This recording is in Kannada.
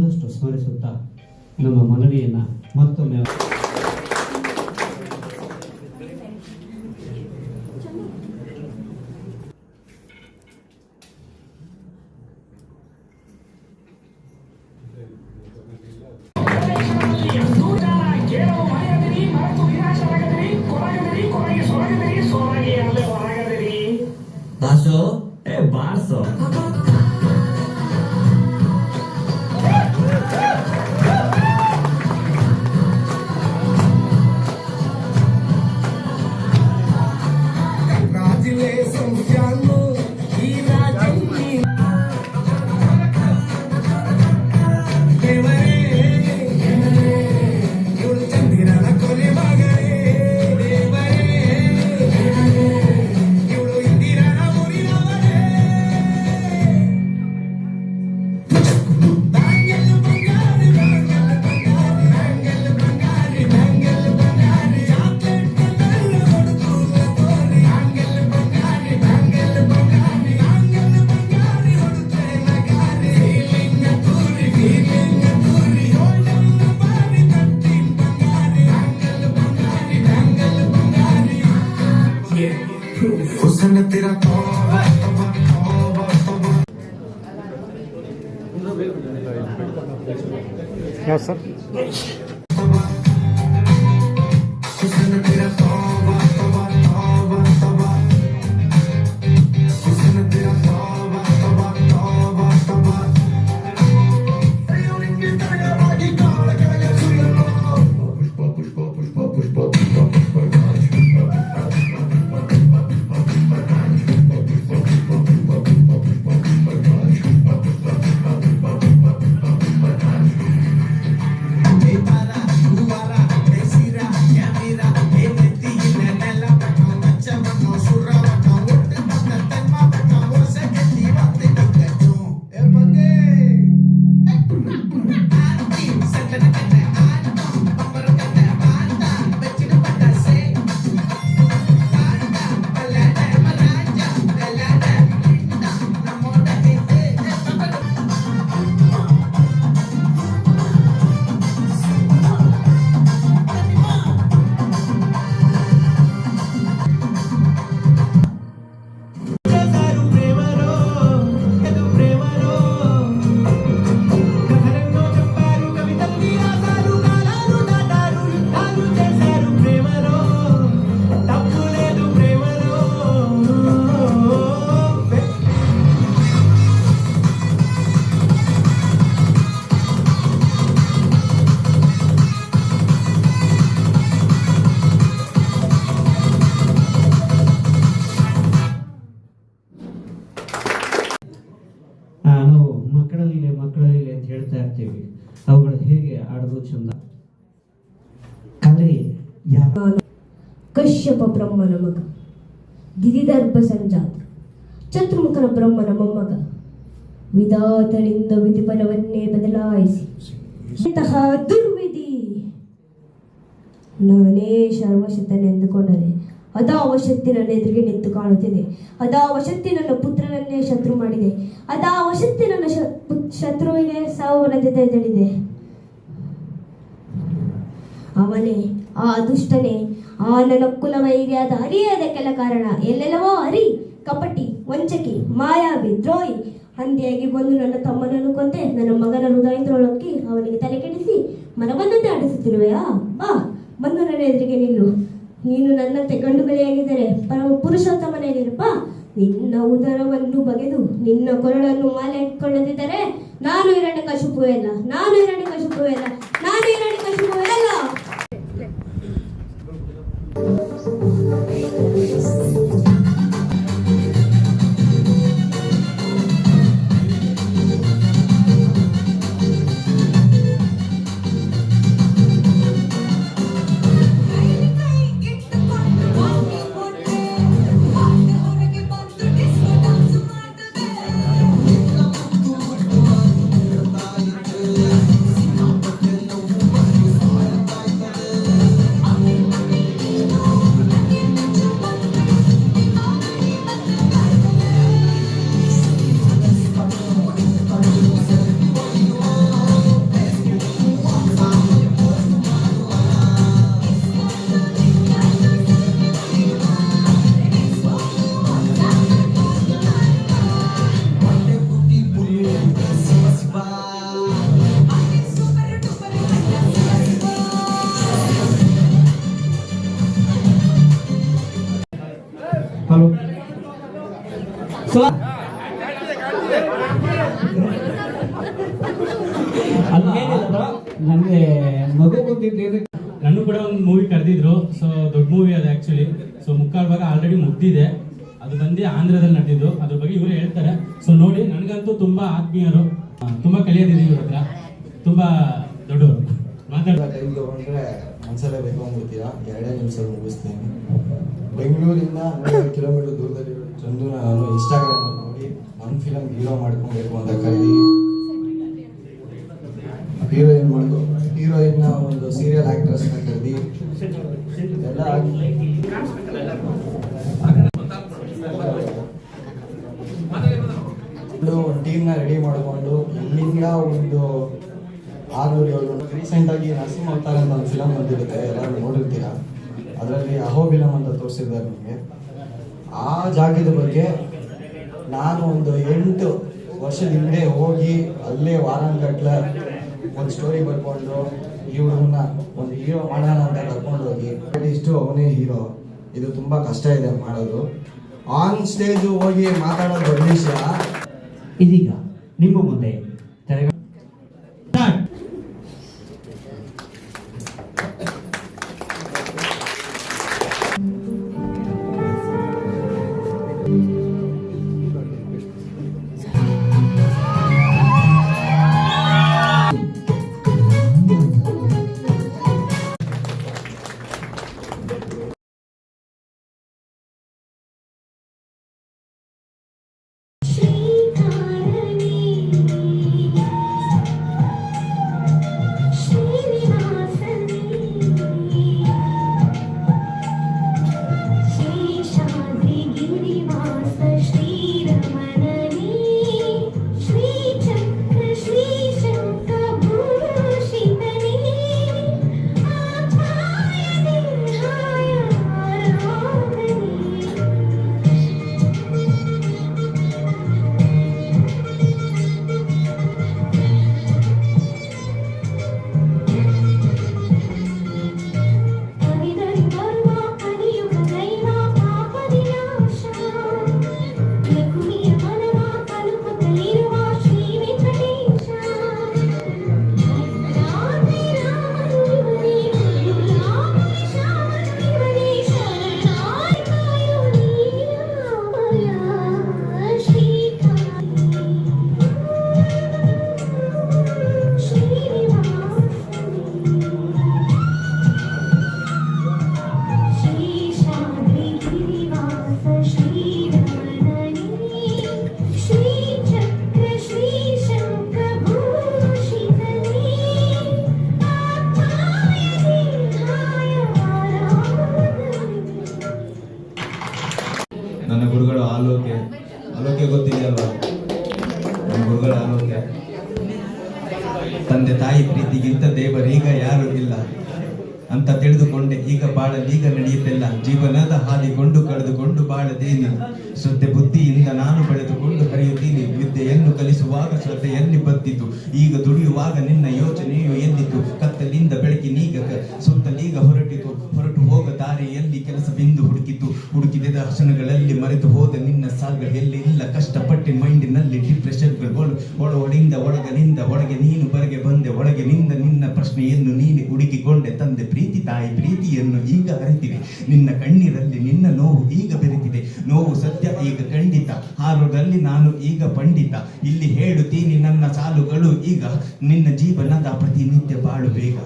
ಆದಷ್ಟು ಸ್ಮರಿಸುತ್ತಾ ನಮ್ಮ ಮನವಿಯನ್ನು ಮತ್ತೊಮ್ಮೆ ಬಾಸು ಬಾರ್ಸು Yes, sir. ಮಕ್ಕಳಲ್ಲಿ ಅಂತ ಹೇಳ್ತಾ ಇರ್ತೀವಿ. ಅವುಗಳು ಹೇಗೆ ಆಡೋದು ಚಂದ. ಕಲೆ ಕಶ್ಯಪ ಬ್ರಹ್ಮನ ಮಗ, ಗಿರಿದರ್ಭ ಸಂಜಾತ, ಚತುರ್ಮುಖನ ಬ್ರಹ್ಮನ ಮೊಮ್ಮಗ, ವಿಧಾತನಿಂದ ವಿಧಿಫಲವನ್ನೇ ಬದಲಾಯಿಸಿ ಇಂತಹ ದುರ್ವಿಧಿ ನಾನೇ ಸರ್ವಶಕ್ತನೆಂದುಕೊಂಡರೆ ಅದಾವಶಕ್ತಿ ನನ್ನ ಎದುರಿಗೆ ನಿಂತು ಕಾಣುತ್ತಿದೆ. ಅದಾವಶಕ್ತಿ ನನ್ನ ಪುತ್ರನನ್ನೇ ಶತ್ರು ಮಾಡಿದೆ. ಅದಾವಶಕ್ತಿ ನನ್ನ ಶತ್ರುವಿನೇ ಸಾವು ನಡೆದಿದೆ. ಅವನೇ, ಆ ದುಷ್ಟನೇ, ಆ ನನ್ನ ಕುಲವೈರ್ಯಾದ ಅರಿಯಾದ ಕೆಲ ಕಾರಣ. ಎಲ್ಲೆಲ್ಲವೋ ಅರಿ, ಕಪಟಿ, ವಂಚಕಿ, ಮಾಯಾವಿ, ದ್ರೋಹಿ ಹಂದಿಯಾಗಿ ಬಂದು ನನ್ನ ತಮ್ಮನನ್ನು ಕೊಂತೆ ನನ್ನ ಮಗನ ಹೃದಯದೊಳಕ್ಕಿ ಅವನಿಗೆ ತಲೆ ಕೆಡಿಸಿ ಮನಬಂದಂತೆ ಆಡಿಸುತ್ತಿರುವೆಯಾ? ಬಾ, ಬಂದು ನನ್ನ ಎದುರಿಗೆ ನಿಲ್ಲು. ನೀನು ನನ್ನಂತೆ ಗಂಡುಗಲಿಯಾಗಿದ್ದರೆ ಪರಮ ಪುರುಷೋತ್ತಮನೇನಿರಪ್ಪ. ನಿನ್ನ ಉದರವನ್ನು ಬಗೆದು ನಿನ್ನ ಕೊರಳನ್ನು ಮಾಲೆ ಇಟ್ಕೊಳ್ಳದಿದ್ದರೆ ನಾನು ಹಿರಣ್ಯಕಶಿಪುವೆ ಅಲ್ಲ, ನಾನು ಹಿರಣ್ಯಕಶಿಪುವೆ ಅಲ್ಲ, ನಾನು ಹಿರಣ್ಯಕಶಿಪುವೆ ಅಲ್ಲ. ಹಲೋ ನನಗೆ ಮಗು ಬಂದಿದ್ದೇನೆ. ನಾನು ಕೂಡ ಒಂದು ಮೂವಿ ಕರೆದಿದ್ರು. ಸೊ ದೊಡ್ಡ ಮೂವಿ ಅದು ಆ್ಯಕ್ಚುಲಿ. ಸೊ ಮುಕ್ಕಾಲು ಭಾಗ ಆಲ್ರೆಡಿ ಮುಗ್ದಿದೆ. ಅದು ಬಂದು ಆಂಧ್ರದಲ್ಲಿ ನಡೆದಿದ್ದು. ಅದ್ರ ಬಗ್ಗೆ ಇವರು ಹೇಳ್ತಾರೆ. ಸೊ ನೋಡಿ, ನನಗಂತೂ ತುಂಬ ಆತ್ಮೀಯರು, ತುಂಬ ಕಲಿಯೋದಿದೆ ಇವ್ರ ಹತ್ರ. ತುಂಬ ದೊಡ್ಡವರು ಟೈಮ್ ತಗೊಂಡ್ರೆ ಮನಸ್ಸಲ್ಲೇ ಬೇಕು ಅಂದ್ಬಿಡ್ತೀರಾ. 2 ನಿಮಿಷದಲ್ಲಿ ಮುಗಿಸ್ತೀನಿ. ಬೆಂಗಳೂರಿಂದ 100 ಕಿಲೋಮೀಟರ್ ದೂರದಲ್ಲಿರೋ ಚಂದುನ ನಾನು ಇನ್ಸ್ಟಾಗ್ರಾಮಲ್ಲಿ ನೋಡಿ ನನ್ನ ಫಿಲಮ್ ಹೀರೋ ಮಾಡ್ಕೊಬೇಕು ಅಂತ ಕರೀಲಿ. ಹೀರೋಯಿನ್ನ ಒಂದು ಸೀರಿಯಲ್ ಆಕ್ಟ್ರೆಸ್ನ ಕರೆದಿ ಎಲ್ಲ ಒಂದು ಟೀಮ್ನ ರೆಡಿ ಮಾಡಿಕೊಂಡು ಇಲ್ಲಿಂದ ಒಂದು 600-700 ರೀಸೆಂಟಾಗಿ ನರಸಿಂಹ ಅವತಾರ ಅಂತ ಒಂದು ಫಿಲಮ್ ಬಂದಿರುತ್ತೆ, ಎಲ್ಲರೂ ನೋಡಿರ್ತೀರಾ. ಅದರಲ್ಲಿ ಅಹೋಬಿಲಂ ಅಂತ ತೋರಿಸಿದ್ದಾರೆ ನಿಮಗೆ. ಆ ಜಾಗದ ಬಗ್ಗೆ ನಾನು ಒಂದು 8 ವರ್ಷದ ಹಿಂದೆ ಹೋಗಿ ಅಲ್ಲೇ ವಾರಾನ್ಗಟ್ಲೆ ಒಂದು ಸ್ಟೋರಿ ಬರ್ಕೊಂಡು ಇವ್ರನ್ನ ಒಂದು ಹೀರೋ ಮಾಡೋಣ ಅಂತ ಕರ್ಕೊಂಡು ಹೋಗಿ ಇಷ್ಟು ಅವನೇ ಹೀರೋ. ಇದು ತುಂಬ ಕಷ್ಟ ಇದೆ ಮಾಡೋದು. ಆನ್ ಸ್ಟೇಜು ಹೋಗಿ ಮಾತಾಡೋದು ದೊಡ್ಡ ವಿಷಯ. ಇದೀಗ ನಿಮ್ಮ ಮುಂದೆ ನನ್ನ ಗುರುಗಳು ಆಲೋಕೆ ಗೊತ್ತಿದೆಯಲ್ವಾ? ನನ್ನ ಗುರುಗಳ ಆಲೋಕೆ. ತಂದೆ ತಾಯಿ ಪ್ರೀತಿಗಿಂತ ದೇವರೀಗ ಯಾರು ಇಲ್ಲ ಅಂತ ತಿಳಿದುಕೊಂಡೆ. ಈಗ ಬಾಳಲೀಗ ನಡೆಯುತ್ತಿಲ್ಲ. ಜೀವನದ ಹಾದಿಕೊಂಡು ಕಳೆದುಕೊಂಡು ಬಾಳದೇನಿ. ಶ್ರದ್ಧೆ ಬುದ್ಧಿಯಿಂದ ನಾನು ಬೆಳೆದುಕೊಂಡು ಹರಿಯುತ್ತೀನಿ. ವಿದ್ಯೆಯನ್ನು ಕಲಿಸುವಾಗ ಶ್ರದ್ಧೆಯಲ್ಲಿ ಬದ್ದಿತು. ಈಗ ದುಡಿಯುವಾಗ ನಿನ್ನ ಯೋಚನೆಯು ಎಲ್ಲಿತು. ಕತ್ತಲಿಂದ ಬೆಳಕಿನೀಗ ಸುತ್ತಲೀಗ ಹೊರಟು ಹೋಗ ದಾರಿಯಲ್ಲಿ ಕೆಲಸ ಬಿಂದು ಹುಡುಕಿದ ದರ್ಶನಗಳಲ್ಲಿ ಮರೆತು ಹೋದ ನಿನ್ನ ಸಾಗ ಎಲ್ಲಿ ಇಲ್ಲ. ಕಷ್ಟಪಟ್ಟಿ ಮೈಂಡಿನಲ್ಲಿ ಡಿಪ್ರೆಷನ್ಗಳು ಒಳಗಿನಿಂದ ಹೊರಗೆ ನೀನು ಬರಗೆ ಬಂದೆ. ಒಳಗಿನಿಂದ ನಿನ್ನ ಪ್ರಶ್ನೆಯನ್ನು ನೀನು ಹುಡುಕಿಕೊಂಡೆ. ತಂದೆ ಪ್ರೀತಿ ತಾಯಿ ಪ್ರೀತಿಯನ್ನು ಈಗ ಅರಿತಿದೆ. ನಿನ್ನ ಕಣ್ಣೀರಲ್ಲಿ ನಿನ್ನ ನೋವು ಈಗ ಬೆರೆತಿದೆ. ನೋವು ಸತ್ಯ ಈಗ ಖಂಡಿತ. ಹಾರೋದಲ್ಲಿ ನಾನು ಈಗ ಪಂಡಿತ. ಇಲ್ಲಿ ಹೇಳುತ್ತೀನಿ ನನ್ನ ಸಾಲುಗಳು ಈಗ. ನಿನ್ನ ಜೀವನದ ಪ್ರತಿನಿತ್ಯ ಬಾಳು ಬೇಗ.